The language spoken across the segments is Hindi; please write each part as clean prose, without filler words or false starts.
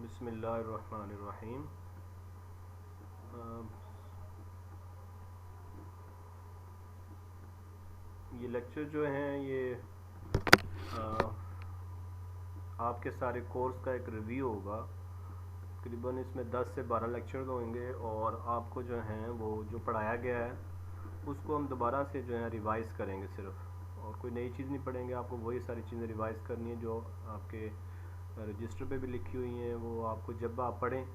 बिस्मिल्लाहिर्रहमानिर्रहीम। ये लेक्चर जो हैं ये आपके सारे कोर्स का एक रिव्यू होगा। तकरीबन इसमें 10 से 12 लेक्चर होंगे और आपको जो हैं वो जो पढ़ाया गया है उसको हम दोबारा से जो है रिवाइज़ करेंगे सिर्फ, और कोई नई चीज़ नहीं पढ़ेंगे। आपको वही सारी चीज़ें रिवाइज़ करनी है जो आपके रजिस्टर पे भी लिखी हुई हैं। वो आपको जब आप पढ़ें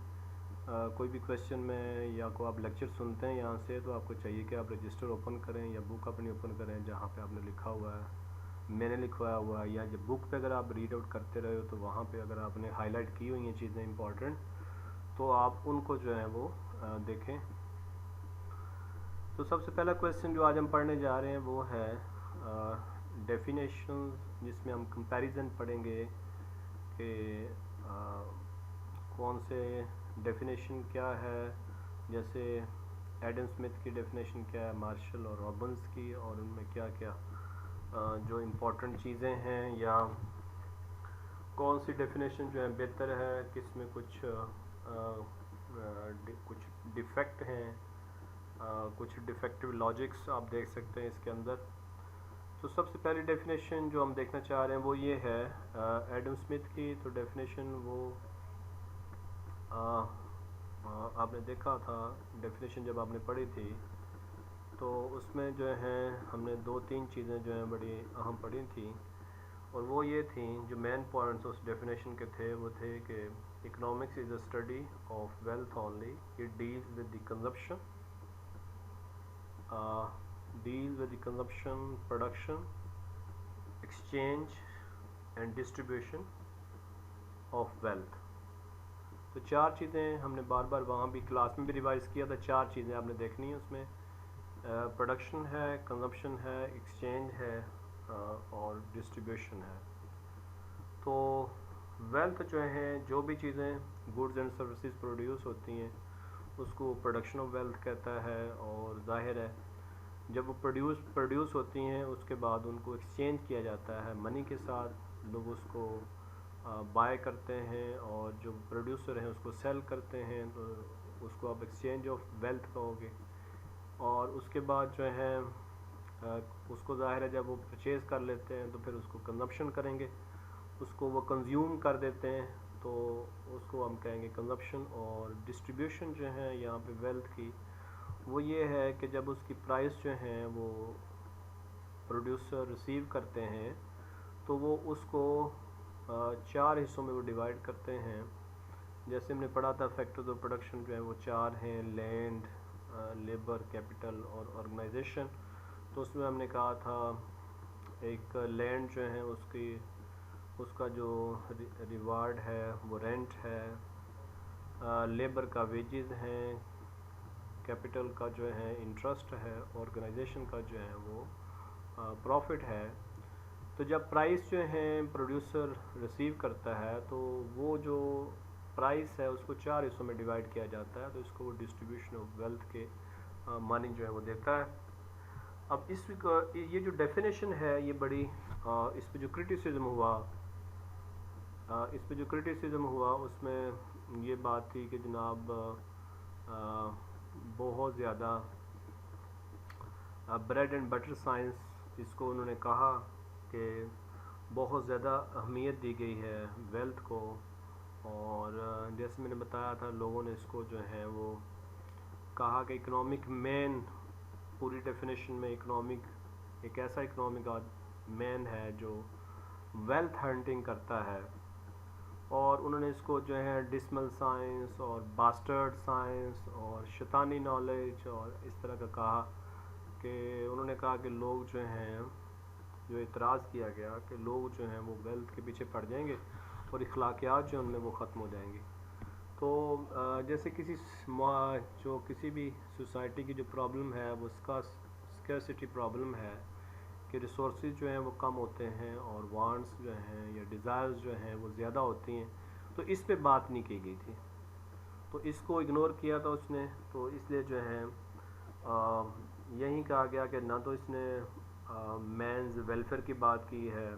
कोई भी क्वेश्चन में या कोई आप लेक्चर सुनते हैं यहाँ से, तो आपको चाहिए कि आप रजिस्टर ओपन करें या बुक अपनी ओपन करें जहाँ पे आपने लिखा हुआ है, मैंने लिखवाया हुआ है, या जब बुक पे अगर आप रीड आउट करते रहे हो तो वहाँ पे अगर आपने हाईलाइट की हुई हैं चीज़ें इंपॉर्टेंट, तो आप उनको जो है वो देखें। तो सबसे पहला क्वेश्चन जो आज हम पढ़ने जा रहे हैं वो है डेफिनेशन, जिसमें हम कंपैरिजन पढ़ेंगे कि कौन से डेफिनेशन क्या है। जैसे एडम स्मिथ की डेफिनेशन क्या है, मार्शल और रॉबिन्स की, और उनमें क्या क्या जो इम्पोर्टेंट चीज़ें हैं, या कौन सी डेफिनेशन जो है बेहतर है, किस में कुछ डिफेक्ट हैं, कुछ डिफेक्टिव लॉजिक्स आप देख सकते हैं इसके अंदर। तो सबसे पहली डेफिनेशन जो हम देखना चाह रहे हैं वो ये है एडम स्मिथ की। तो डेफिनेशन वो आपने देखा था डेफिनेशन जब आपने पढ़ी थी, तो उसमें जो है हमने दो तीन चीज़ें जो हैं बड़ी अहम पढ़ी थी, और वो ये थी, जो मेन पॉइंट्स उस डेफिनेशन के थे वो थे कि economics is a study of wealth only, it deals with the consumption, production, exchange and distribution of wealth. तो चार चीज़ें हमने बार बार वहाँ भी क्लास में भी रिवाइज़ किया था। चार चीज़ें आपने देखनी है उसमें, प्रोडक्शन है, कंजप्शन है, एक्सचेंज है और डिस्ट्रीब्यूशन है। तो वेल्थ जो है, जो भी चीज़ें गुड्स एंड सर्विसेज प्रोड्यूस होती हैं उसको प्रोडक्शन ऑफ वेल्थ कहता है। और जाहिर है जब वो प्रोड्यूस होती हैं उसके बाद उनको एक्सचेंज किया जाता है मनी के साथ, लोग उसको बाय करते हैं, और जो प्रोड्यूसर हैं उसको सेल करते हैं, तो उसको आप एक्सचेंज ऑफ वेल्थ कहोगे। और उसके बाद जो है उसको ज़ाहिर है जब वो परचेज़ कर लेते हैं तो फिर उसको कंजप्शन करेंगे, उसको वो कंज्यूम कर देते हैं, तो उसको हम कहेंगे कंजप्शन। और डिस्ट्रीब्यूशन जो है यहाँ पे वेल्थ की, वो ये है कि जब उसकी प्राइस जो है वो प्रोड्यूसर रिसीव करते हैं तो वो उसको चार हिस्सों में वो डिवाइड करते हैं। जैसे हमने पढ़ा था फैक्टर्स ऑफ प्रोडक्शन जो है वो चार हैं, लैंड, लेबर, कैपिटल और ऑर्गेनाइजेशन। तो उसमें हमने कहा था एक लैंड जो है उसका जो रिवार्ड है वो रेंट है, लेबर का वेजेस हैं, कैपिटल का जो है इंटरेस्ट है, ऑर्गेनाइजेशन का जो है वो प्रॉफिट है। तो जब प्राइस जो है प्रोड्यूसर रिसीव करता है तो वो जो प्राइस है उसको चार हिस्सों में डिवाइड किया जाता है, तो इसको वो डिस्ट्रीब्यूशन ऑफ वेल्थ के मानी जो है वो देता है। अब ये जो डेफिनेशन है ये बड़ी इस पे जो क्रिटिसिज्म हुआ उसमें ये बात थी कि जनाब बहुत ज़्यादा ब्रेड एंड बटर साइंस, इसको उन्होंने कहा कि बहुत ज़्यादा अहमियत दी गई है वेल्थ को। और जैसे मैंने बताया था लोगों ने इसको जो है वो कहा कि इकोनॉमिक मैन, पूरी डेफिनेशन में इकोनॉमिक एक ऐसा इकोनॉमिक मैन है जो वेल्थ हंटिंग करता है। और उन्होंने इसको जो है डिसमल साइंस और बास्टर्ड साइंस और शैतानी नॉलेज और इस तरह का कहा, कि उन्होंने कहा कि लोग जो हैं, जो इतराज़ किया गया कि लोग जो हैं वो वेल्थ के पीछे पड़ जाएंगे और इखलाकियात जो उनमें वो ख़त्म हो जाएंगी। तो जैसे किसी भी सोसाइटी की जो प्रॉब्लम है वो स्कैर्सिटी प्रॉब्लम है, कि रिसोर्सेज जो हैं वो कम होते हैं और वांट्स जो हैं या डिज़ायर्स जो हैं वो ज़्यादा होती हैं, तो इस पे बात नहीं की गई थी, तो इसको इग्नोर किया था उसने। तो इसलिए जो है यही कहा गया कि ना तो इसने मेंस वेलफेयर की बात की है,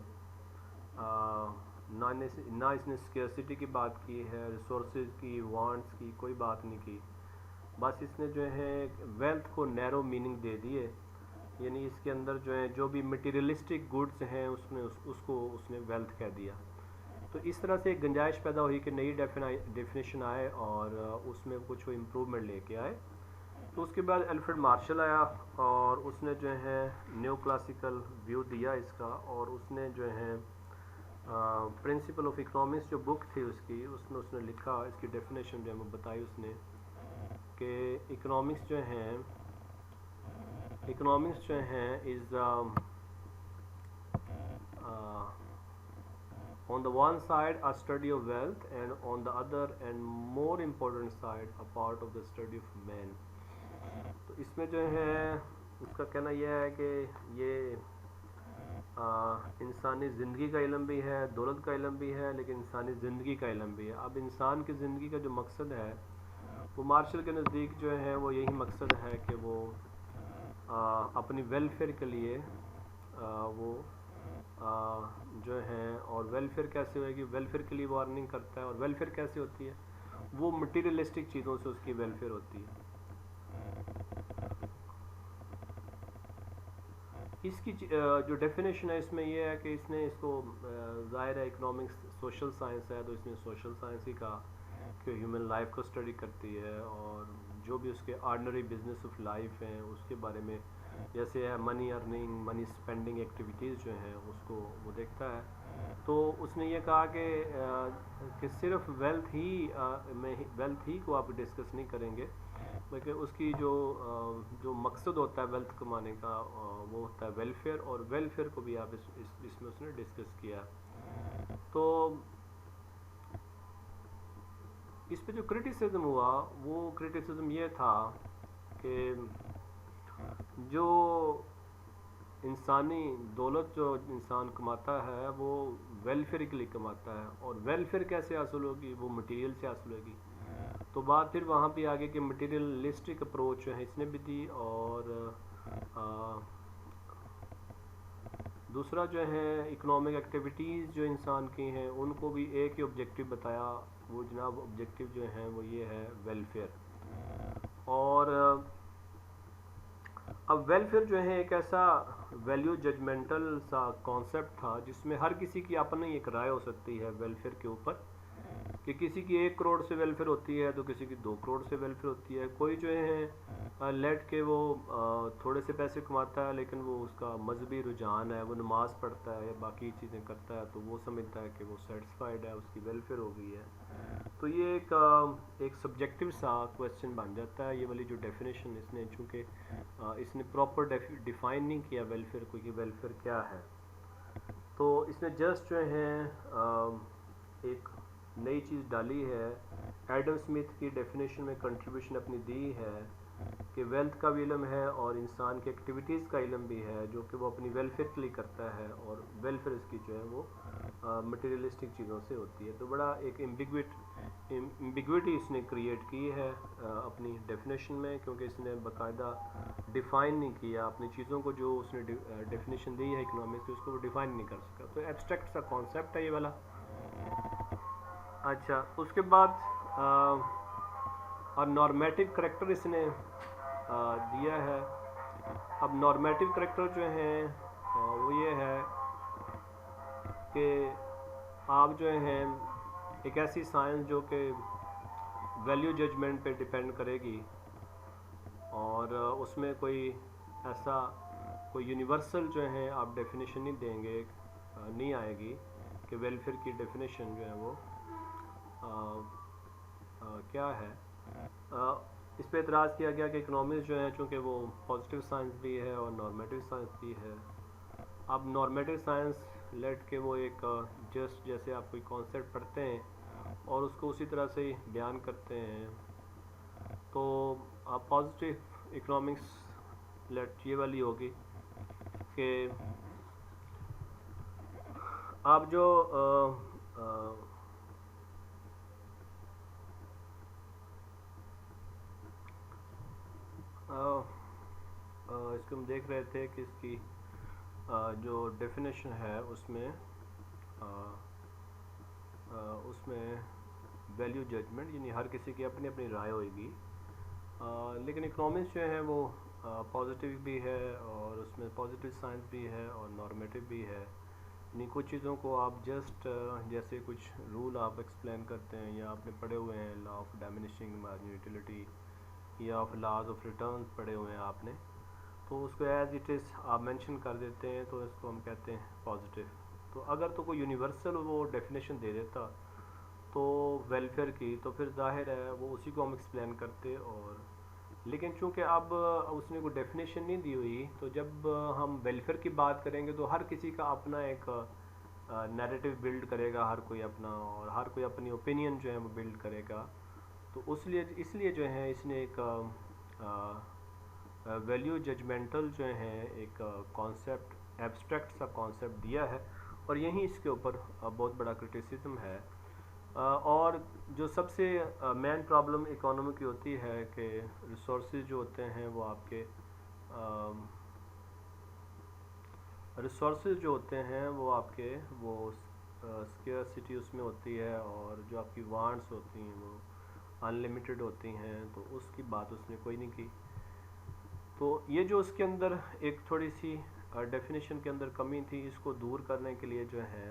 ना इसने स्केर्सिटी की बात की है, रिसोर्सेज की, वांट्स की कोई बात नहीं की। बस इसने जो है वेल्थ को नैरो मीनिंग दे दिए, यानी इसके अंदर जो है जो भी मटेरियलिस्टिक गुड्स हैं उसको उसने वेल्थ कह दिया। तो इस तरह से एक गुंजाइश पैदा हुई कि नई डेफिनेशन आए और उसमें कुछ वो इम्प्रूवमेंट लेके आए। तो उसके बाद अल्फ्रेड मार्शल आया और उसने जो है न्यू क्लासिकल व्यू दिया इसका, और उसने जो है प्रिंसिपल ऑफ इकोनॉमिक्स जो बुक थी उसकी, उसमें उसने लिखा, इसकी डेफिनेशन जो है वो बताई उसने कि इकोनॉमिक्स जो है is on the one side a study of wealth, and on the other and more important side a part of the study of man। तो इसमें जो है उसका कहना यह है कि ये इंसानी ज़िंदगी का इल्म भी है, दौलत का इल्म भी है, लेकिन इंसानी ज़िंदगी का इल्म भी है। अब इंसान की ज़िंदगी का जो मकसद है वो मार्शल के नज़दीक जो है वो यही मकसद है कि वो अपनी वेलफेयर के लिए वो जो है, और वेलफेयर कैसे होएगी, वेलफेयर के लिए वो अर्निंग करता है, और वेलफेयर कैसे होती है, वो मटीरियलिस्टिक चीज़ों से उसकी वेलफेयर होती है। इसकी जो डेफिनेशन है इसमें यह है कि इसने इसको ज़ाहिर है इकोनॉमिक्स सोशल साइंस है, तो इसने सोशल साइंस ही कहा कि ह्यूमन लाइफ को स्टडी करती है, और जो भी उसके ऑर्डिनरी बिजनेस ऑफ लाइफ हैं उसके बारे में, जैसे है money earning, money spending activities जो हैं उसको वो देखता है। तो उसने ये कहा कि सिर्फ वेल्थ ही को आप डिस्कस नहीं करेंगे, बल्कि उसकी जो मकसद होता है वेल्थ कमाने का वो होता है वेलफेयर, और वेलफेयर को भी आप इसमें उसने डिस्कस किया। तो इस पे जो क्रिटिसिज्म हुआ वो क्रिटिसिज्म ये था कि जो इंसानी दौलत जो इंसान कमाता है वो वेलफेयर के लिए कमाता है, और वेलफेयर कैसे हासिल होगी, वो मटेरियल से हासिल होगी। तो बात फिर वहाँ पे आगे कि मटेरियलिस्टिक अप्रोच है इसने भी दी, और दूसरा जो है इकोनॉमिक एक्टिविटीज़ जो इंसान की हैं उनको भी एक ही ऑब्जेक्टिव बताया, वो जनाब ऑब्जेक्टिव जो है वो ये है वेलफेयर। और अब वेलफेयर जो है एक ऐसा वैल्यू जजमेंटल सा कॉन्सेप्ट था जिसमें हर किसी की अपनी एक राय हो सकती है वेलफेयर के ऊपर, कि किसी की 1 करोड़ से वेलफेयर होती है तो किसी की 2 करोड़ से वेलफेयर होती है। कोई जो है लेट के वो थोड़े से पैसे कमाता है, लेकिन वो उसका मजहबी रुझान है, वो नमाज़ पढ़ता है या बाकी चीज़ें करता है, तो वो समझता है कि वो सेटिस्फाइड है, उसकी वेलफेयर हो गई है। तो ये एक सब्जेक्टिव सा क्वेश्चन बन जाता है। ये वाली जो डेफिनेशन इसने, चूँकि इसने प्रॉपर डिफ़ाइन नहीं किया वेलफेयर को कि वेलफेयर क्या है, तो इसने जस्ट जो है एक नई चीज़ डाली है। एडम स्मिथ की डेफिनेशन में कंट्रीब्यूशन अपनी दी है कि वेल्थ का भी इल्म है और इंसान की एक्टिविटीज़ का इल्म भी है, जो कि वो अपनी वेलफेयर के लिए करता है, और वेलफेयर इसकी जो है वो मटेरियलिस्टिक चीज़ों से होती है। तो बड़ा एक एम्बिग्विटी इसने क्रिएट की है अपनी डेफिनेशन में, क्योंकि इसने बाकायदा डिफ़ाइन नहीं किया अपनी चीज़ों को। जो उसने डेफिनेशन दी है इकोनॉमिक्स की उसको वो डिफ़ाइन नहीं कर सका, तो एब्स्ट्रैक्ट सा कॉन्सेप्ट है ये वाला। अच्छा, उसके बाद और नॉर्मेटिव करेक्टर इसने दिया है। अब नॉर्मेटिव करेक्टर जो हैं वो ये है कि आप जो हैं एक ऐसी साइंस जो कि वैल्यू जजमेंट पे डिपेंड करेगी, और उसमें कोई ऐसा कोई यूनिवर्सल जो है आप डेफिनेशन नहीं देंगे, नहीं आएगी कि वेलफेयर की डेफिनेशन जो है वो क्या है। इस पे एतराज़ किया गया कि इकोनॉमिक्स जो है चूँकि वो पॉजिटिव साइंस भी है और नॉर्मेटिव साइंस भी है। अब नॉर्मेटिव साइंस लेट के वो एक जस्ट जैसे आप कोई कॉन्सेप्ट पढ़ते हैं और उसको उसी तरह से बयान करते हैं, तो आप पॉजिटिव इकोनॉमिक्स लेट ये वाली होगी कि आप जो इसको हम देख रहे थे कि इसकी जो डेफिनेशन है उसमें उसमें वैल्यू जजमेंट, यानी हर किसी की अपनी अपनी राय होगी। लेकिन इकोनॉमिक्स जो है वो पॉजिटिव भी है और उसमें पॉजिटिव साइंस भी है और नॉर्मेटिव भी है। यानी कुछ चीज़ों को आप जस्ट जैसे कुछ रूल आप एक्सप्लेन करते हैं या आपने पढ़े हुए हैं लॉ ऑफ डायमिनिशिंग मार्जिनलिटी या ऑफ लॉज ऑफ रिटर्न्स पढ़े हुए हैं आपने, तो उसको एज इट इज़ आप मेंशन कर देते हैं, तो इसको हम कहते हैं पॉजिटिव। तो अगर तो कोई यूनिवर्सल वो डेफिनेशन दे देता तो वेलफेयर की, तो फिर जाहिर है वो उसी को हम एक्सप्लेन करते। और लेकिन चूंकि अब उसने कोई डेफिनेशन नहीं दी हुई, तो जब हम वेलफेयर की बात करेंगे तो हर किसी का अपना एक नैरेटिव बिल्ड करेगा, हर कोई अपना, और हर कोई अपनी ओपिनियन जो है वो बिल्ड करेगा। तो इसलिए जो है इसने एक वैल्यू जजमेंटल जो है एक कॉन्सेप्ट, एब्स्ट्रैक्ट सा कॉन्सेप्ट दिया है, और यही इसके ऊपर बहुत बड़ा क्रिटिसिज्म है। और जो सबसे मेन प्रॉब्लम इकोनॉमी की होती है कि रिसोर्सेज जो होते हैं वो आपके रिसोर्सेज जो होते हैं वो स्केर्सिटी उसमें होती है, और जो आपकी वांट्स होती हैं वो अनलिमिटेड होती हैं, तो उसकी बात उसने कोई नहीं की। तो ये जो उसके अंदर एक थोड़ी सी डेफिनेशन के अंदर कमी थी, इसको दूर करने के लिए जो है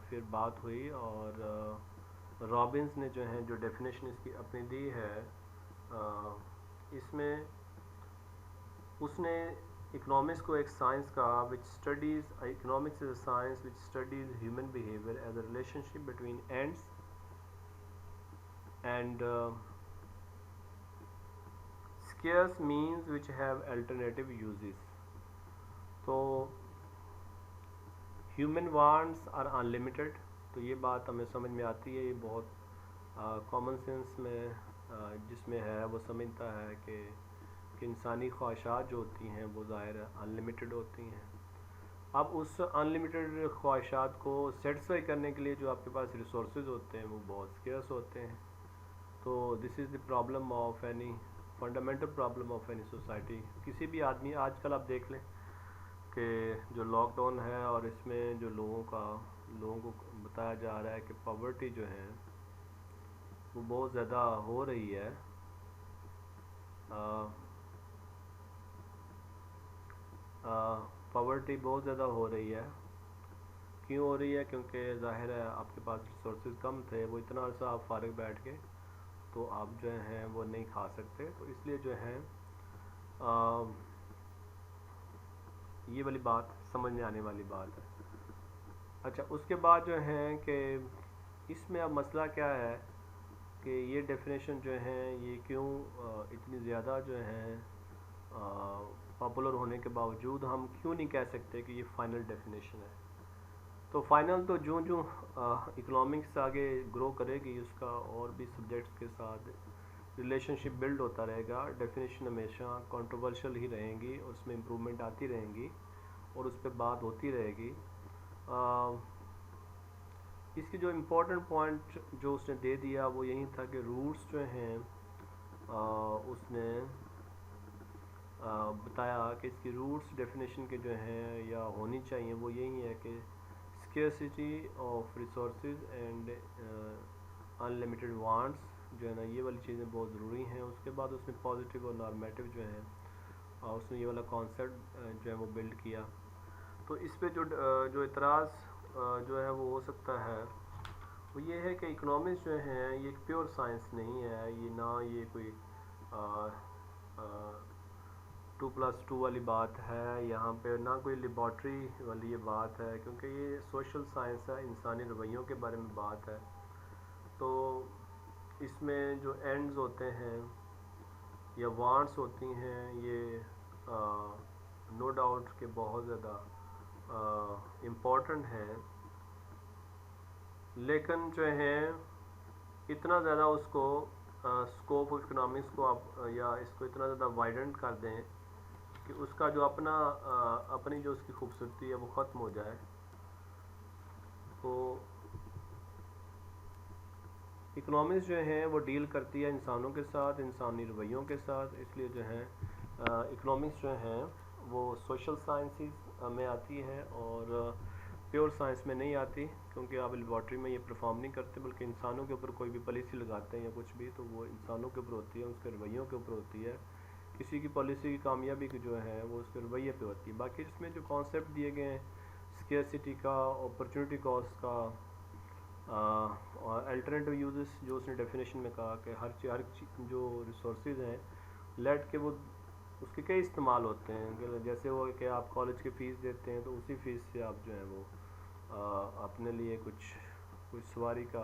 फिर बात हुई, और रॉबिन्स ने जो है जो डेफिनेशन इसकी अपनी दी है, इसमें उसने इकोनॉमिक्स को एक साइंस कहा which studies, economics is a science which studies human behaviour as a relationship between ends and scarce means which have alternative uses. तो ह्यूमन वांट्स आर अनलिमिटेड, तो ये बात हमें समझ में आती है, ये बहुत कॉमन सेंस में जिसमें है वो समझता है कि इंसानी ख्वाहिशात जो होती हैं वो ज़ाहिर अनलिमिटेड होती हैं। अब उस अनलिमिटेड ख्वाहिशात को सेटिस्फाई करने के लिए जो आपके पास रिसोर्सेज होते हैं वो बहुत स्केर्स होते हैं। तो this is the problem of any fundamental problem of any society. किसी भी आदमी, आजकल आप देख लें कि जो लॉकडाउन है और इसमें जो लोगों को बताया जा रहा है कि पॉवर्टी जो है वो बहुत ज़्यादा हो रही है। पॉवर्टी बहुत ज़्यादा हो रही है। क्यों हो रही है? क्योंकि ज़ाहिर है आपके पास रिसोर्सेज कम थे, वो इतना अर्सा आप फारिग बैठ के तो आप जो हैं वो नहीं खा सकते, तो इसलिए जो है ये वाली बात समझ में आने वाली बात है। अच्छा, उसके बाद जो है कि इसमें अब मसला क्या है कि ये डेफिनेशन जो है ये क्यों इतनी ज़्यादा जो है पॉपुलर होने के बावजूद हम क्यों नहीं कह सकते कि ये फ़ाइनल डेफिनेशन है। तो फाइनल तो जो इकोनॉमिक्स आगे ग्रो करेगी उसका और भी सब्जेक्ट्स के साथ रिलेशनशिप बिल्ड होता रहेगा, डेफिनेशन हमेशा कंट्रोवर्शियल ही रहेंगी, उसमें इम्प्रूवमेंट आती रहेंगी और उस पर बात होती रहेगी। इसकी जो इम्पोर्टेंट पॉइंट जो उसने दे दिया वो यही था कि रूट्स जो हैं उसने बताया कि इसकी रूट्स डेफिनेशन के जो हैं या होनी चाहिए वो यही है कि scarcity of resources and unlimited wants जो है ना, ये वाली चीज़ें बहुत ज़रूरी हैं। उसके बाद उसने पॉजिटिव और नॉर्मेटिव जो है उसने ये वाला कॉन्सेप्ट जो है वो बिल्ड किया। तो इस पे जो इतराज़ जो है वो हो सकता है वो ये है कि इकोनॉमिक्स जो है ये एक प्योर साइंस नहीं है, ये ना ये कोई 2+2 वाली बात है यहाँ पे, ना कोई लेबॉर्ट्री वाली ये बात है, क्योंकि ये सोशल साइंस है, इंसानी रवैयों के बारे में बात है। तो इसमें जो एंड्स होते हैं या वांट्स होती हैं ये नो डाउट के बहुत ज़्यादा इम्पोर्टेंट हैं, लेकिन जो है इतना ज़्यादा उसको स्कोप ऑफ इकोनॉमिक्स को आप या इसको इतना ज़्यादा वाइडन कर दें कि उसका जो अपनी जो उसकी खूबसूरती है वो ख़त्म हो जाए। तो इकोनॉमिक्स जो है वो डील करती है इंसानों के साथ, इंसानी रवैयों के साथ, इसलिए जो है इकोनॉमिक्स जो है वो सोशल साइंसेस में आती है। और प्योर साइंस में नहीं आती, क्योंकि आप लेबॉर्ट्री में ये परफॉर्म नहीं करते, बल्कि इंसानों के ऊपर कोई भी पॉलिसी लगाते हैं या कुछ भी, तो वो इंसानों के ऊपर होती है, उसके रवैयों के ऊपर होती है। किसी की पॉलिसी की कामयाबी की जो है वो उसके रवैये पे होती है। बाकी इसमें जो कॉन्सेप्ट दिए गए हैं स्केर्सिटी का, अपॉर्चुनिटी कॉस्ट का, और अल्टरनेटिव यूजेस जो उसने डेफिनेशन में कहा कि हर जो रिसोर्सेज हैं लेट के वो उसके कई इस्तेमाल होते हैं। जैसे वो कि आप कॉलेज की फ़ीस देते हैं तो उसी फीस से आप जो है वो अपने लिए कुछ सवारी का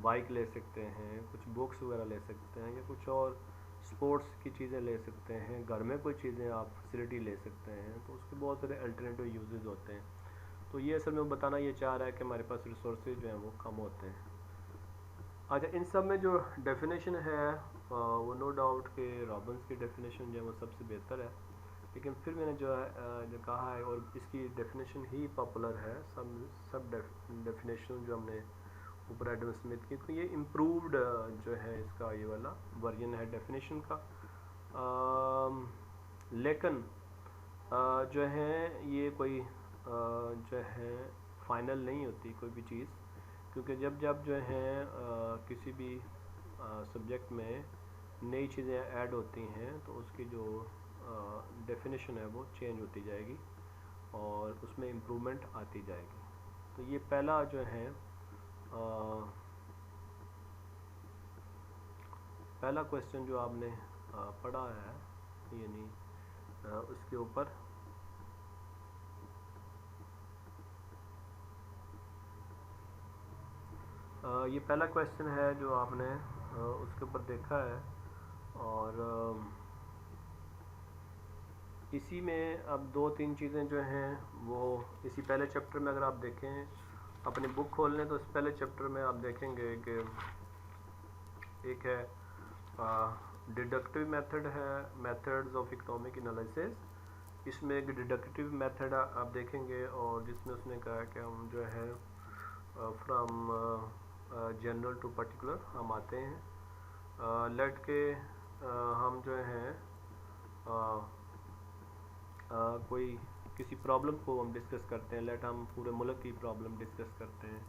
बाइक ले सकते हैं, कुछ बुक्स वगैरह ले सकते हैं, या कुछ और स्पोर्ट्स की चीज़ें ले सकते हैं, घर में कोई चीज़ें आप फैसिलिटी ले सकते हैं। तो उसके बहुत सारे अल्टरनेटिव यूजेस होते हैं। तो ये असल में बताना ये चाह रहा है कि हमारे पास रिसोर्सेज जो हैं वो कम होते हैं। अच्छा, इन सब में जो डेफिनेशन है वो नो डाउट कि रॉबिन्स की डेफिनेशन जो है वो सबसे बेहतर है, लेकिन फिर मैंने जो कहा है, और इसकी डेफिनेशन ही पॉपुलर है, सब डेफिनेशन जो हमने ऊपर एडम स्मिथ की, तो ये इम्प्रूव्ड जो है इसका ये वाला वर्जन है डेफिनेशन का। लेकिन जो है ये कोई जो है फाइनल नहीं होती कोई भी चीज़, क्योंकि जब जब जो है किसी भी सब्जेक्ट में नई चीज़ें ऐड होती हैं तो उसकी जो डेफिनेशन है वो चेंज होती जाएगी और उसमें इम्प्रूवमेंट आती जाएगी। तो ये पहला जो है पहला क्वेश्चन जो आपने पढ़ा है, यानी उसके ऊपर ये पहला क्वेश्चन है जो आपने उसके ऊपर देखा है। और इसी में अब दो तीन चीज़ें जो हैं वो इसी पहले चैप्टर में अगर आप देखें, अपनी बुक खोल लें तो इस पहले चैप्टर में आप देखेंगे कि एक है डिडक्टिव मेथड है, मेथड्स ऑफ इकोनॉमिक एनालिसिस। इसमें एक डिडक्टिव मेथड आप देखेंगे, और जिसमें उसने कहा कि हम जो है फ्रॉम जनरल टू पर्टिकुलर हम आते हैं। लेट के हम जो हैं कोई किसी प्रॉब्लम को हम डिस्कस करते हैं, लेट हम पूरे मुल्क की प्रॉब्लम डिस्कस करते हैं।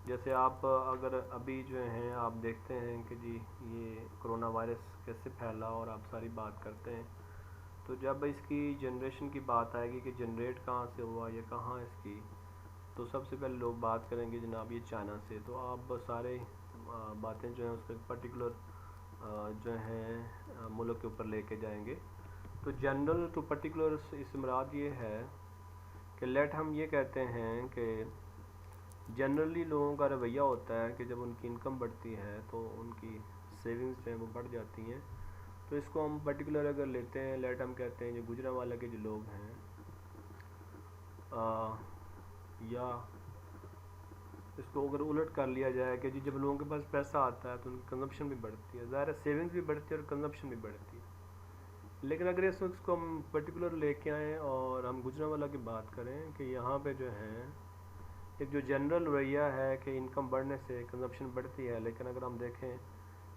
जैसे आप अगर अभी जो हैं आप देखते हैं कि जी ये कोरोना वायरस कैसे फैला और आप सारी बात करते हैं, तो जब इसकी जनरेशन की बात आएगी कि जनरेट कहाँ से हुआ या कहाँ इसकी, तो सबसे पहले लोग बात करेंगे जनाब ये चाइना से। तो आप सारे बातें जो हैं उसके पर्टिकुलर जो हैं मुल्क के ऊपर लेके जाएंगे। तो जनरल टू पर्टिकुलर इस मुराद ये है कि लेट हम ये कहते हैं कि जनरली लोगों का रवैया होता है कि जब उनकी इनकम बढ़ती है तो उनकी सेविंग्स जो हैं वो बढ़ जाती हैं। तो इसको हम पर्टिकुलर अगर लेते हैं, लेट हम कहते हैं जो गुजरांवाला के जो लोग हैं या इसको अगर उलट कर लिया जाए कि जी जब लोगों के पास पैसा आता है तो उनकी कंजप्शन भी बढ़ती है, ज़ाहिर है सेविंग्स भी बढ़ती है और कंजप्शन भी बढ़ती है। लेकिन अगर इसको हम पर्टिकुलर लेके आएँ और हम गुजरांवाला की बात करें कि यहाँ पे जो है एक जो जनरल रवैया है कि इनकम बढ़ने से कंजप्शन बढ़ती है, लेकिन अगर हम देखें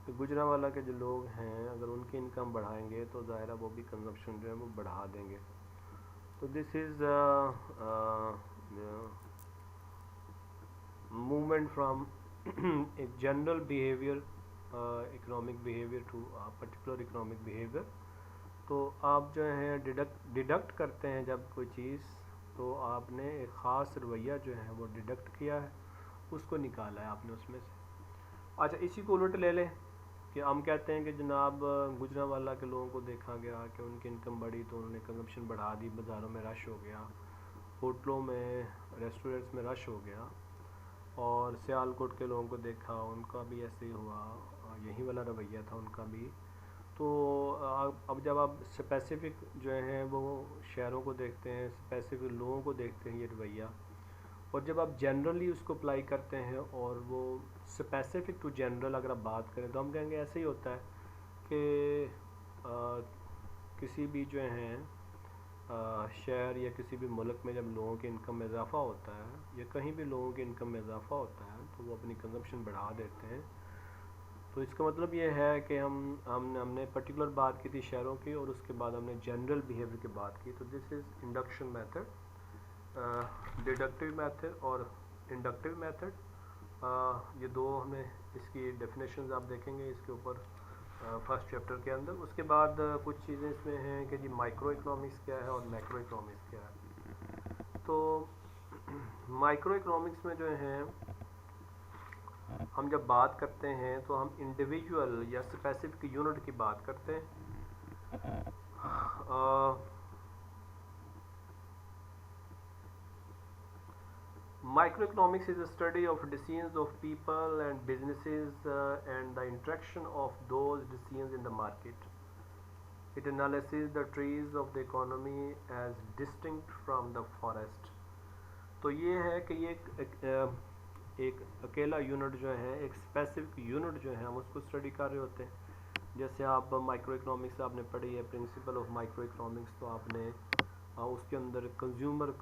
तो गुजरांवाला के जो लोग हैं अगर उनकी इनकम बढ़ाएंगे तो ज़ाहिर है वो भी कंजप्शन जो है वो बढ़ा देंगे। तो this is movement from a general behavior economic behavior to a particular economic behavior। तो आप जो है डिडक्ट करते हैं जब कोई चीज़, तो आपने एक ख़ास रवैया जो है वो डिडक्ट किया है, उसको निकाला है आपने उसमें से। अच्छा, इसी को उलट ले लें कि हम कहते हैं कि जनाब गुजरांवाला के लोगों को देखा गया कि उनकी इनकम बढ़ी तो उन्होंने कंजप्शन बढ़ा दी, बाज़ारों में रश हो गया, होटलों में रेस्टोरेंट्स में रश हो गया। और सियालकोट के लोगों को देखा, उनका भी ऐसे ही हुआ, यही वाला रवैया था उनका भी। तो अब जब आप स्पेसिफ़िक जो हैं वो शहरों को देखते हैं, स्पेसिफ़िक लोगों को देखते हैं ये रवैया, और जब आप जनरली उसको अप्लाई करते हैं और वो स्पेसिफ़िक टू जनरल अगर आप बात करें तो हम कहेंगे ऐसे ही होता है कि किसी भी जो हैं शहर या किसी भी मुल्क में जब लोगों की इनकम में इजाफ़ा होता है या कहीं भी लोगों की इनकम में इजाफ़ा होता है तो वो अपनी कंजप्शन बढ़ा देते हैं। तो इसका मतलब ये है कि हमने पर्टिकुलर बात की थी शहरों की, और उसके बाद हमने जनरल बिहेवियर की बात की। तो this is induction method deductive method और इंडक्टिव मेथड। ये दो हमें इसकी डेफिनेशंस आप देखेंगे इसके ऊपर फर्स्ट चैप्टर के अंदर। उसके बाद कुछ चीज़ें इसमें हैं कि जी माइक्रो इकोनॉमिक्स क्या है और मैक्रो इकोनॉमिक्स क्या है। तो माइक्रो इकोनॉमिक्स में जो है हम जब बात करते हैं तो हम इंडिविजुअल या स्पेसिफिक यूनिट की बात करते हैं। Microeconomics is a study of decisions of people and businesses and the interaction of those decisions in the market. It analyzes the trees of the economy as distinct from the forest. तो ये है कि ये एक अकेला यूनिट जो है, एक स्पेसिफिक यूनिट जो है हम उसको स्टडी कर रहे होते हैं। जैसे आप माइक्रो इकोनॉमिक्स आपने पढ़ी है, प्रिंसिपल ऑफ माइक्रो इकोनॉमिक्स, तो आपने उसके अंदर कंज्यूमर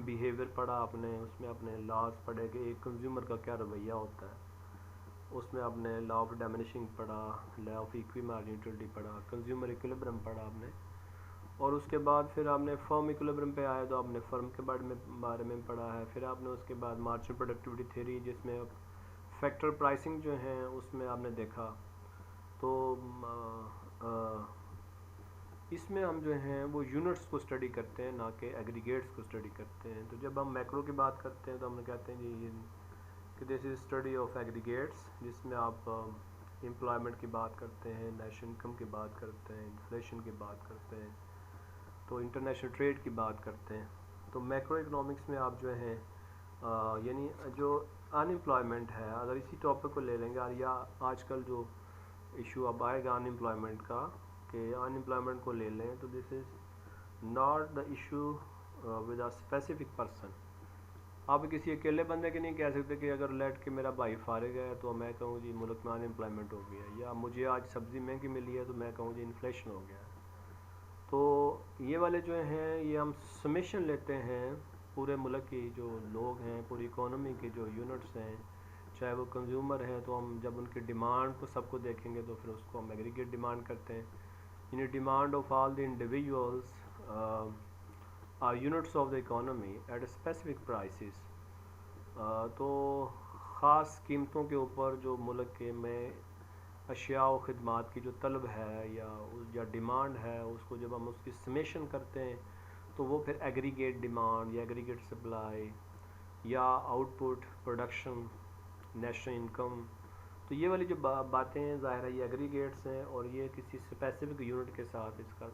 बिहेवियर पढ़ा आपने, उसमें आपने लॉज पढ़े कि एक कंज्यूमर का क्या रवैया होता है, उसमें आपने लॉ ऑफ डिमिनिशिंग पढ़ा, लॉ ऑफ इक्वी मार्जिनलिटी पढ़ा, कंज्यूमर इक्विलिब्रियम पढ़ा आपने। और उसके बाद फिर आपने फर्म इक्विलिब्रियम पे आए तो आपने फर्म के बारे में पढ़ा है। फिर आपने उसके बाद मार्जिनल प्रोडक्टिविटी थ्योरी, जिसमें फैक्टर प्राइसिंग जो है उसमें आपने देखा। तो इसमें हम जो हैं वो यूनिट्स को स्टडी करते हैं, ना कि एग्रीगेट्स को स्टडी करते हैं। तो जब हम मैक्रो की बात करते हैं तो हम कहते हैं जी कि this is study of aggregates, जिसमें आप एम्प्लॉयमेंट की बात करते हैं, नेशनल इनकम की बात करते हैं, इन्फ्लेशन की बात करते हैं, तो इंटरनेशनल ट्रेड की बात करते हैं। तो मैक्रो इकोनॉमिक्स में आप जो है यानी जो अनएम्प्लॉयमेंट है, अगर इसी टॉपिक को ले लेंगे, या आजकल जो इशू अब आएगा अनएम्प्लॉयमेंट का, कि अनएम्प्लॉयमेंट को ले लें, तो this is not the issue with a specific person. आप किसी अकेले बंदे के नहीं कह सकते कि अगर लेट के मेरा भाई फारिग है तो मैं कहूँ जी मुल्क में अनएम्प्लॉयमेंट हो गया, या मुझे आज सब्ज़ी महंगी मिली है तो मैं कहूँ जी इन्फ्लेशन हो गया। तो ये वाले जो हैं ये हम समेशन लेते हैं पूरे मुल्क की जो लोग हैं, पूरी इकोनॉमी के जो यूनिट्स हैं, चाहे वो कंज्यूमर हैं, तो हम जब उनकी डिमांड को सबको देखेंगे तो फिर उसको हम एग्रीगेट डिमांड करते हैं। यानी demand of all the individuals or units of the economy at specific prices. तो ख़ास कीमतों के ऊपर जो मुल्क के में अशिया और ख़िदमात की जो तलब है या डिमांड है, उसको जब हम उसकी समेशन करते हैं तो वो फिर एग्रीगेट डिमांड या एग्रीगेट सप्लाई या आउटपुट प्रोडक्शन, नेशनल इनकम, तो ये वाली जो बातें हैं ज़ाहिर है ये एग्रीगेट्स हैं, और ये किसी स्पेसिफिक यूनिट के साथ इसका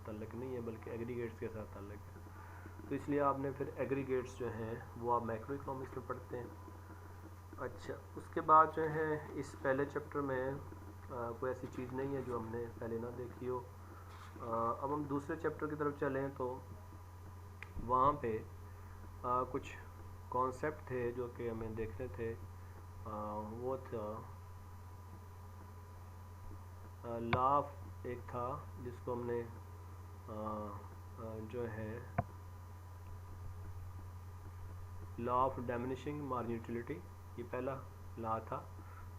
ताल्लुक़ नहीं है, बल्कि एग्रीगेट्स के साथ ताल्लुक़ है। तो इसलिए आपने फिर एग्रीगेट्स जो हैं वो आप मैक्रो इकोनॉमिक्स में पढ़ते हैं। अच्छा, उसके बाद जो है इस पहले चैप्टर में कोई ऐसी चीज़ नहीं है जो हमने पहले ना देखी हो। अब हम दूसरे चैप्टर की तरफ चलें तो वहाँ पे कुछ कॉन्सेप्ट थे जो कि हमें देखने थे। वो था लॉ एक था जिसको हमने जो है लॉ ऑफ डिमिनिशिंग मार्जिनलिटी, ये पहला लॉ था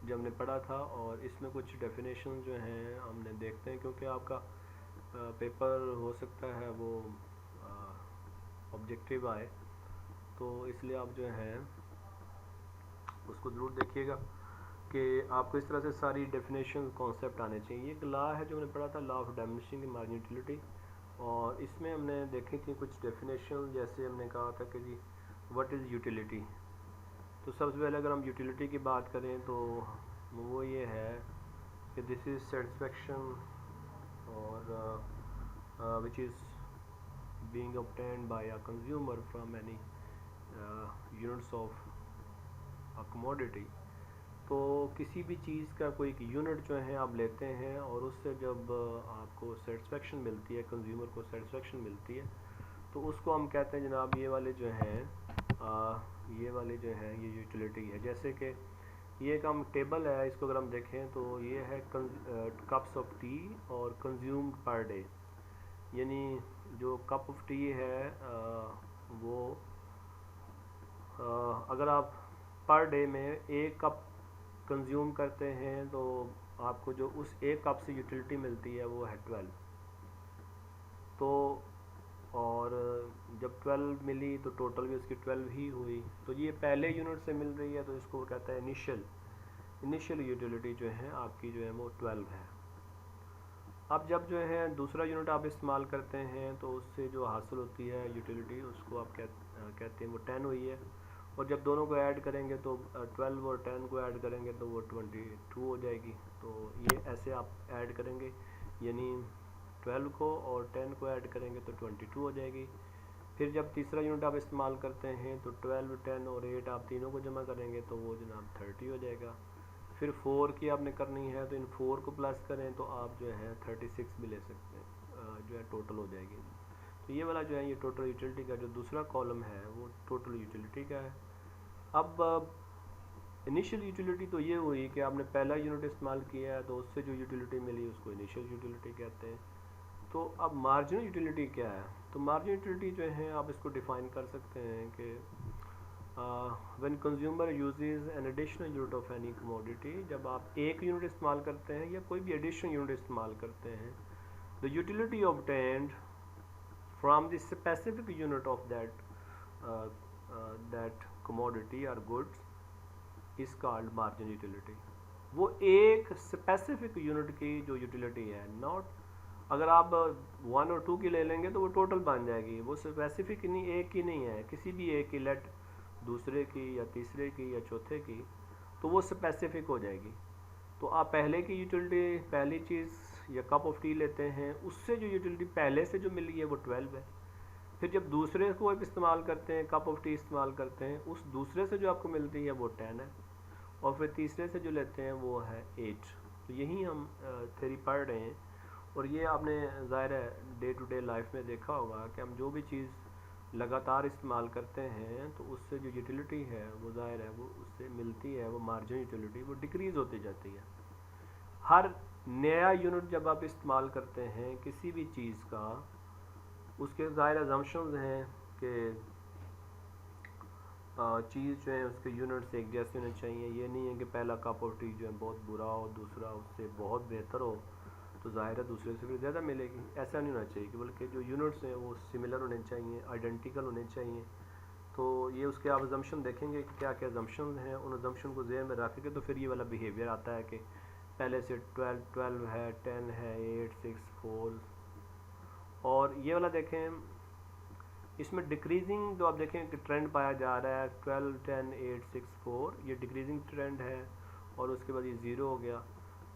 जो हमने पढ़ा था, और इसमें कुछ डेफिनेशन जो हैं हमने देखते हैं, क्योंकि आपका पेपर हो सकता है वो ऑब्जेक्टिव आए, तो इसलिए आप जो है उसको ज़रूर देखिएगा कि आपको इस तरह से सारी डेफिनेशन कॉन्सेप्ट आने चाहिए। एक लॉ है जो हमने पढ़ा था, लॉ ऑफ डिमिनिशिंग मार्जिनलिटी, और इसमें हमने देखी थी कुछ डेफिनेशन। जैसे हमने कहा था कि जी व्हाट इज़ यूटिलिटी। तो सबसे पहले अगर हम यूटिलिटी की बात करें तो वो ये है कि दिस इज़ सेटिस्फेक्शन और which is being obtained by a consumer from any units of a commodity. तो किसी भी चीज़ का कोई एक यूनिट जो है आप लेते हैं, और उससे जब आपको सेटिस्फेक्शन मिलती है, कंज्यूमर को सेटिस्फेक्शन मिलती है, तो उसको हम कहते हैं जनाब ये वाले जो हैं ये यूटिलिटी है। जैसे कि ये एक हम टेबल है, इसको अगर हम देखें तो ये है कप्स ऑफ टी और कंज्यूम्ड पर डे। यानी जो कप ऑफ टी है वो अगर आप पर डे में एक कप कंज्यूम करते हैं तो आपको जो उस एक कप से यूटिलिटी मिलती है वो है 12। तो और जब 12 मिली तो टोटल भी उसकी 12 ही हुई। तो ये पहले यूनिट से मिल रही है तो इसको कहता है इनिशियल यूटिलिटी जो है आपकी जो है वो 12 है। अब जब जो है दूसरा यूनिट आप इस्तेमाल करते हैं तो उससे जो हासिल होती है यूटिलिटी उसको आप कहते हैं वो 10 हुई है। और जब दोनों को ऐड करेंगे तो 12 और 10 को ऐड करेंगे तो वो 22 हो जाएगी। तो ये ऐसे आप ऐड करेंगे, यानी 12 को और 10 को ऐड करेंगे तो 22 हो जाएगी। फिर जब तीसरा यूनिट आप इस्तेमाल करते हैं तो 12, 10 और 8 आप तीनों को जमा करेंगे तो वो जनाब 30 हो जाएगा। फिर 4 की आपने करनी है तो इन 4 को प्लस करें तो आप जो है 36 भी ले सकते हैं, जो है टोटल हो जाएगी। तो ये वाला जो है ये टोटल यूटिलिटी का जो दूसरा कॉलम है वो टोटल यूटिलिटी का है। अब इनिशियल यूटिलिटी तो ये हुई कि आपने पहला यूनिट इस्तेमाल किया है तो उससे जो यूटिलिटी मिली उसको इनिशियल यूटिलिटी कहते हैं। तो अब मार्जिनल यूटिलिटी क्या है? तो मार्जिनल यूटिलिटी जो है आप इसको डिफ़ाइन कर सकते हैं कि when consumer uses an additional unit of any commodity, जब आप एक यूनिट इस्तेमाल करते हैं या कोई भी एडिशनल यूनिट इस्तेमाल करते हैं, the utility obtained from the specific unit of that commodity और goods is called marginal utility. वो एक स्पेसिफिक यूनिट की जो यूटिलिटी है, नॉट अगर आप 1 और 2 की ले लेंगे तो वो टोटल बन जाएगी। वो स्पेसिफिक नहीं, एक की नहीं है, किसी भी एक की, लेट दूसरे की या तीसरे की या चौथे की, तो वो स्पेसिफिक हो जाएगी। तो आप पहले की यूटिलिटी, पहली चीज़ या कप ऑफ टी लेते हैं, उससे जो यूटिलिटी पहले से जो मिली है वो 12 है। फिर जब दूसरे को आप इस्तेमाल करते हैं, कप ऑफ टी इस्तेमाल करते हैं, उस दूसरे से जो आपको मिलती है वो 10 है। और फिर तीसरे से जो लेते हैं वो है 8। तो यही हम थ्योरी पढ़ रहे हैं। और ये आपने ज़ाहिर है डे टू डे लाइफ में देखा होगा कि हम जो भी चीज़ लगातार इस्तेमाल करते हैं तो उससे जो यूटिलिटी है वो ज़ाहिर है वो उससे मिलती है, वो मार्जिनल यूटिलिटी वो डिक्रीज़ होती जाती है। हर नया यूनिट जब आप इस्तेमाल करते हैं किसी भी चीज़ का, उसके ज़ाहिर अजम्पशंस हैं कि चीज़ जो है उसके यूनिट्स एक जैसे होने चाहिए। ये नहीं है कि पहला कप ऑफ टी जो है बहुत बुरा हो, दूसरा उससे बहुत बेहतर हो तो ज़ाहिर है दूसरे से फिर ज़्यादा मिलेगी। ऐसा नहीं होना चाहिए कि बल्कि जो यूनिट्स हैं वो सिमिलर होने चाहिए, आइडेंटिकल होने चाहिए। तो ये उसके आप अजम्पशन देखेंगे कि क्या क्या अजम्पशन हैं, उन अजम्पशन को ज़हन में रख के तो फिर ये वाला बिहेवियर आता है कि पहले से 12 है, 10 है, 8, 6, 4। और ये वाला देखें, इसमें डिक्रीजिंग जो आप देखें कि ट्रेंड पाया जा रहा है 12, 10, 8, 6, 4, ये डिक्रीजिंग ट्रेंड है। और उसके बाद ये ज़ीरो हो गया।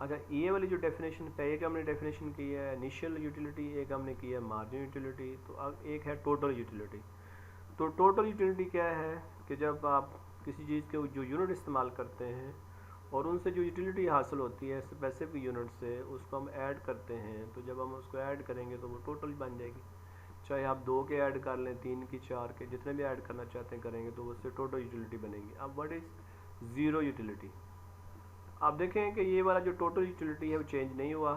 अच्छा, ये वाली जो डेफिनेशन पे एक हमने डेफिनेशन की है इनिशियल यूटिलिटी, एक हमने की है मार्जिनल यूटिलिटी, तो अब एक है टोटल यूटिलिटी। तो टोटल यूटिलिटी क्या है कि जब आप किसी चीज़ के जो यूनिट इस्तेमाल करते हैं और उनसे जो यूटिलिटी हासिल होती है स्पेसिफिक यूनिट से, उसको हम ऐड करते हैं। तो जब हम उसको ऐड करेंगे तो वो टोटल बन जाएगी। चाहे आप 2 के ऐड कर लें, 3 की, 4 के, जितने भी ऐड करना चाहते हैं करेंगे तो उससे टोटल यूटिलिटी बनेगी। अब व्हाट इज़ ज़ीरो यूटिलिटी? आप देखें कि ये वाला जो टोटल यूटिलिटी है वो चेंज नहीं हुआ।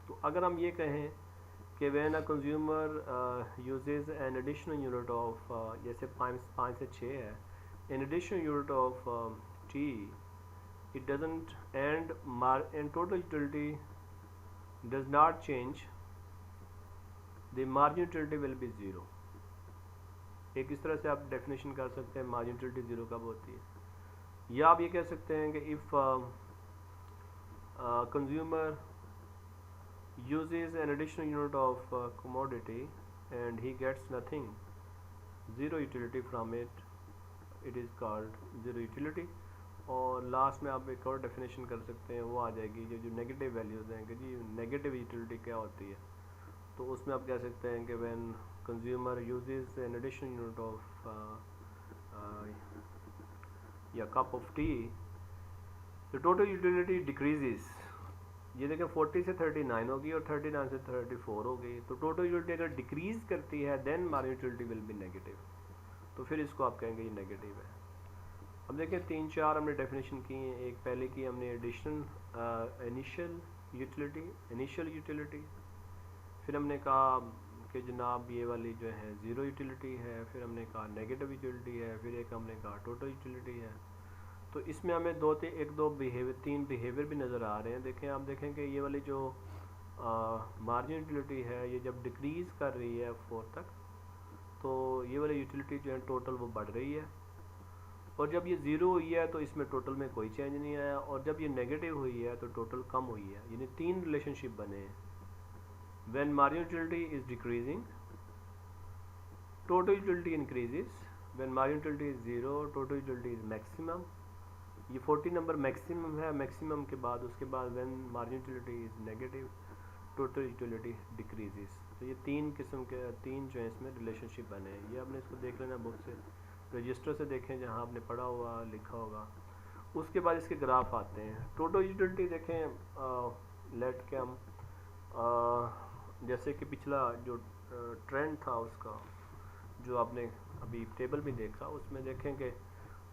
तो अगर हम ये कहें कि when a consumer uses an additional unit of, जैसे 5 से 6 है, N additional unit of T, it doesn't and total utility does not change, the marginal utility will be 0। एक इस तरह से आप डेफिनेशन कर सकते हैं marginal utility 0 कब होती है। या आप ये कह सकते हैं कि if consumer uses an additional unit of commodity and he gets nothing, zero utility from it, it is called zero utility। और लास्ट में आप एक और डेफिनेशन कर सकते हैं, वो आ जाएगी जो नेगेटिव वैल्यूज़ हैं कि जी नेगेटिव यूटिलिटी क्या होती है। तो उसमें आप कह सकते हैं कि when consumer uses an additional unit of या cup of tea, the total utility decreases. ये देखें 40 से 39 होगी और 39 से 34 होगी। तो टोटल यूटिलिटी अगर डिक्रीज़ करती है then marginal utility will be negative. तो फिर इसको आप कहेंगे ये नेगेटिव है। अब देखें 3-4 हमने डेफिनेशन की हैं। एक पहले की हमने एडिशनल इनिशियल यूटिलिटी, फिर हमने कहा कि जनाब ये वाली जो है ज़ीरो यूटिलिटी है, फिर हमने कहा नेगेटिव यूटिलिटी है, फिर एक हमने कहा टोटल यूटिलिटी है। तो इसमें हमें 3 बिहेवियर भी नज़र आ रहे हैं। देखें, आप देखें कि ये वाली जो मार्जिनल यूटिलिटी है ये जब डिक्रीज़ कर रही है 4 तक, तो ये वाली यूटिलिटी जो है टोटल वो बढ़ रही है, और जब ये ज़ीरो हुई है तो इसमें टोटल में कोई चेंज नहीं आया, और जब ये नेगेटिव हुई है तो टोटल कम हुई है। यानी तीन रिलेशनशिप बने हैं। When marginal utility is decreasing, total utility increases. When marginal utility is zero, total utility is maximum. ये 40 नंबर मैक्सिमम है, मैक्सिमम के बाद उसके बाद when marginal utility is negative, total utility decreases. तो ये तीन किस्म के तीन जो है इसमें रिलेशनशिप बने हैं। ये आपने इसको देख लेना बुक से, रजिस्टर से देखें जहाँ आपने पढ़ा हुआ लिखा होगा। उसके बाद इसके ग्राफ आते हैं। टोटल यूटिलिटी देखें, लेट के हम जैसे कि पिछला जो ट्रेंड था उसका जो आपने अभी टेबल में देखा, उसमें देखें कि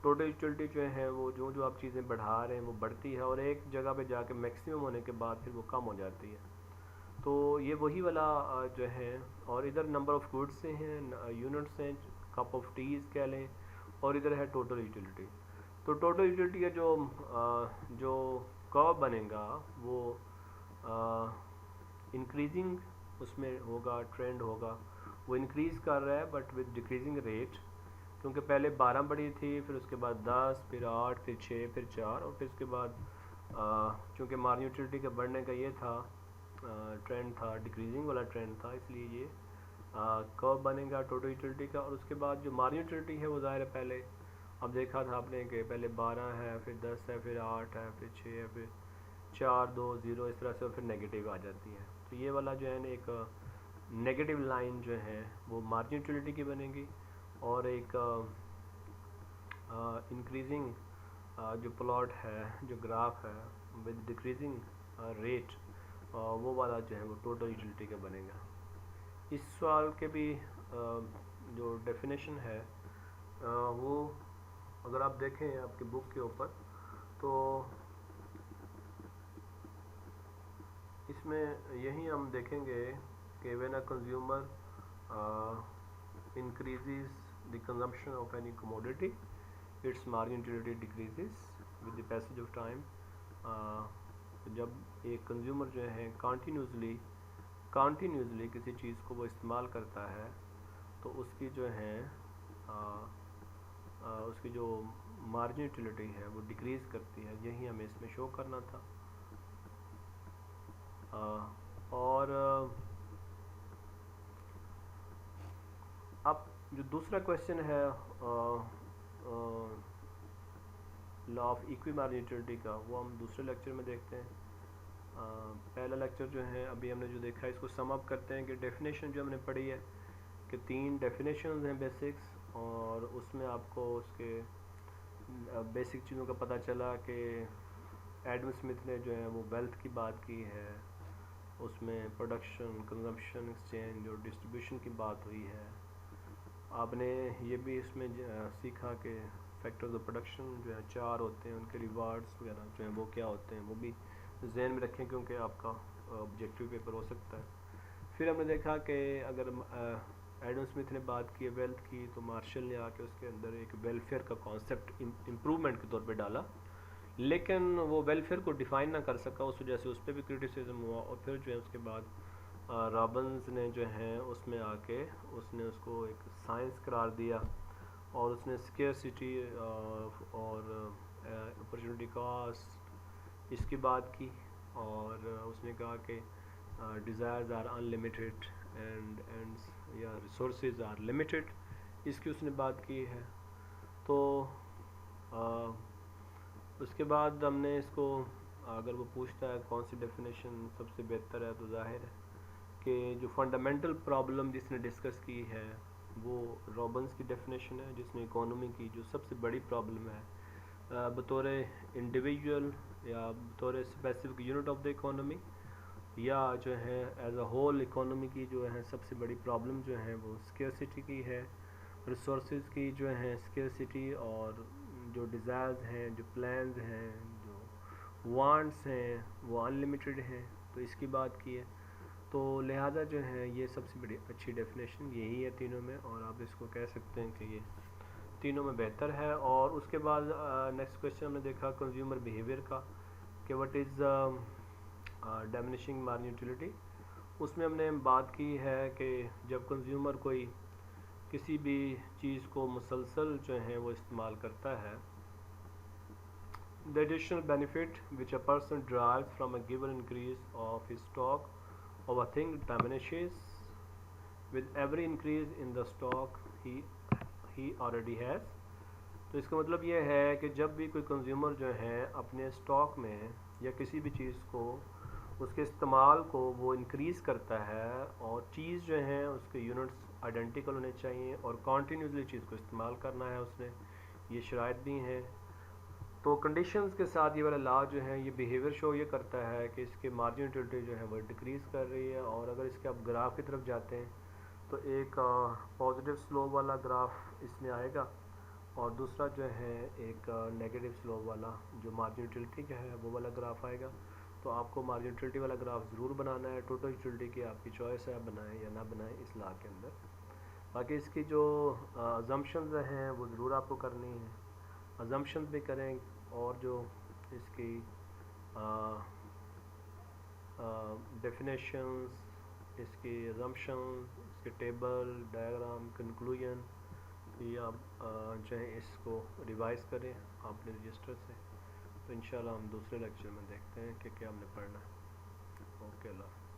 टोटल यूटिलिटी जो है वो जो जो आप चीज़ें बढ़ा रहे हैं वो बढ़ती है, और एक जगह पे जाके मैक्सिमम होने के बाद फिर वो कम हो जाती है। तो ये वही वाला जो है, और इधर नंबर ऑफ़ गुड्स से हैं, यूनिट्स हैं, कप ऑफ टीज़ कह लें, और इधर है टोटल यूटिलिटी। तो टोटल यूटिलिटी का जो कर्व बनेगा वो इंक्रीजिंग उसमें होगा, ट्रेंड होगा, वो इंक्रीज़ कर रहा है बट विद डिक्रीजिंग रेट, क्योंकि पहले 12 बढ़ी थी, फिर उसके बाद 10, फिर 8, फिर 6, फिर 4, और फिर उसके बाद चूँकि मार्जिनल यूटिलिटी का बढ़ने का ये था ट्रेंड था, डिक्रीजिंग वाला ट्रेंड था, इसलिए ये कर्व बनेगा टोटल यूटिलिटी का। और उसके बाद जो मार्जिनल यूटिलिटी है वो ज़ाहिर है पहले अब देखा था आपने कि पहले 12 है, फिर 10 है, फिर 8 है, फिर 6 है, फिर 4, 2, 0, इस तरह से, और फिर नेगेटिव आ जाती है। तो ये वाला जो है ना एक नेगेटिव लाइन जो है वो मार्जिनल यूटिलिटी की बनेगी, और एक इंक्रीजिंग जो प्लॉट है, जो ग्राफ है विद डिक्रीजिंग रेट, वो वाला जो है वो टोटल यूटिलिटी का बनेगा। इस सवाल के भी जो डेफिनेशन है वो अगर आप देखें आपके बुक के ऊपर, तो इसमें यही हम देखेंगे कि when a consumer increases the consumption of any commodity, its margin utility decreases with the passage of time। जब एक कंज्यूमर जो है कंटिन्यूसली किसी चीज़ को वो इस्तेमाल करता है तो उसकी जो है उसकी जो मार्जिन यूटिलिटी है वो डिक्रीज़ करती है। यही हमें इसमें शो करना था। और अब जो दूसरा क्वेश्चन है law of equi margin utility का, वो हम दूसरे लेक्चर में देखते हैं। पहला लेक्चर जो है अभी हमने जो देखा है इसको सम अप करते हैं कि डेफिनेशन जो हमने पढ़ी है कि 3 डेफिनेशंस हैं बेसिक्स, और उसमें आपको उसके बेसिक चीज़ों का पता चला कि एडम स्मिथ ने जो है वो वेल्थ की बात की है, उसमें प्रोडक्शन, कंजम्पशन, एक्सचेंज और डिस्ट्रीब्यूशन की बात हुई है। आपने ये भी इसमें सीखा कि फैक्टर्स ऑफ प्रोडक्शन जो है 4 होते हैं, उनके रिवार्ड्स वगैरह जो हैं वो क्या होते हैं, वो भी जहन में रखें क्योंकि आपका ऑब्जेक्टिव पेपर हो सकता है। फिर हमने देखा कि अगर एडम स्मिथ ने बात की वेल्थ की, तो मार्शल ने आके उसके अंदर एक वेलफेयर का कॉन्सेप्ट इम्प्रूवमेंट के तौर पे डाला, लेकिन वो वेलफेयर को डिफ़ाइन ना कर सका, उस वजह से उस पर भी क्रिटिसिज्म हुआ। और फिर जो है उसके बाद रॉबिन्स ने जो है उसमें आके उसने उसको एक साइंस करार दिया, और उसने स्केर्सिटी और अपॉर्चुनिटी कॉस्ट इसकी बात की, और उसने कहा कि डिज़ायर्स आर अनलिमिटेड एंड या रिसोर्सेज आर लिमिटेड, इसकी उसने बात की है। तो उसके बाद हमने इसको अगर वो पूछता है कौन सी डेफिनेशन सबसे बेहतर है, तो जाहिर है कि जो फंडामेंटल प्रॉब्लम जिसने डिस्कस की है वो रॉबिन्स की डेफिनेशन है, जिसमें इकोनॉमी की जो सबसे बड़ी प्रॉब्लम है बतौर इंडिविजुअल या बतौर specific unit of the economy, या जो है एज अ होल इकोनॉमी की जो है सबसे बड़ी प्रॉब्लम जो है वो स्केर्सिटी की है, रिसोर्सेज की जो है स्केर्सिटी, और जो डिज़ायर्स हैं, जो प्लान्स हैं, जो वांट्स हैं वो अनलिमिटेड हैं, तो इसकी बात की है। तो लिहाजा जो है ये सबसे बड़ी अच्छी डेफिनेशन यही है तीनों में, और आप इसको कह सकते हैं कि ये तीनों में बेहतर है। और उसके बाद नेक्स्ट क्वेश्चन हमने देखा कंज्यूमर बिहेवियर का कि what is diminishing margin utility. उसमें हमने बात की है कि जब कंज्यूमर कोई किसी भी चीज़ को मुसलसल जो है वो इस्तेमाल करता है। The additional benefit which a person derives from a given increase of his stock of a thing diminishes with every increase in the stock he already has। तो इसका मतलब ये है कि जब भी कोई कंज्यूमर जो है अपने स्टॉक में या किसी भी चीज़ को उसके इस्तेमाल को वो इंक्रीज़ करता है और चीज़ जो है उसके यूनिट्स आइडेंटिकल होने चाहिए और कॉन्टीन्यूसली चीज़ को इस्तेमाल करना है उसने, ये शराइत भी हैं। तो कंडीशंस के साथ ये वाला लॉ जो है ये बिहेवियर शो ये करता है कि इसके मार्जिन यूटिलिटी जो है वो डिक्रीज़ कर रही है। और अगर इसके आप ग्राफ की तरफ जाते हैं तो एक पॉजिटिव स्लोप वाला ग्राफ इसमें आएगा और दूसरा जो है एक नेगेटिव स्लोप वाला जो मार्जिन यूटिलिटी का है वो वाला ग्राफ आएगा। तो आपको मार्जिन यूटिलिटी वाला ग्राफ ज़रूर बनाना है। टोटल यूटिलिटी की आपकी चॉइस है, आप बनाएं या ना बनाएं इस लॉ के अंदर। बाकी इसकी जो अजम्पशंस हैं वो ज़रूर आपको करनी है, अजम्पशंस भी करें और जो इसकी डेफिनेशंस, इसकी अजम्पशंस, इसके टेबल, डायग्राम, कंक्लूजन, ये आप जो है इसको रिवाइज़ करें अपने रजिस्टर से। तो इंशाल्लाह हम दूसरे लेक्चर में देखते हैं कि क्या हमने पढ़ना है। ओके, अल्लाह।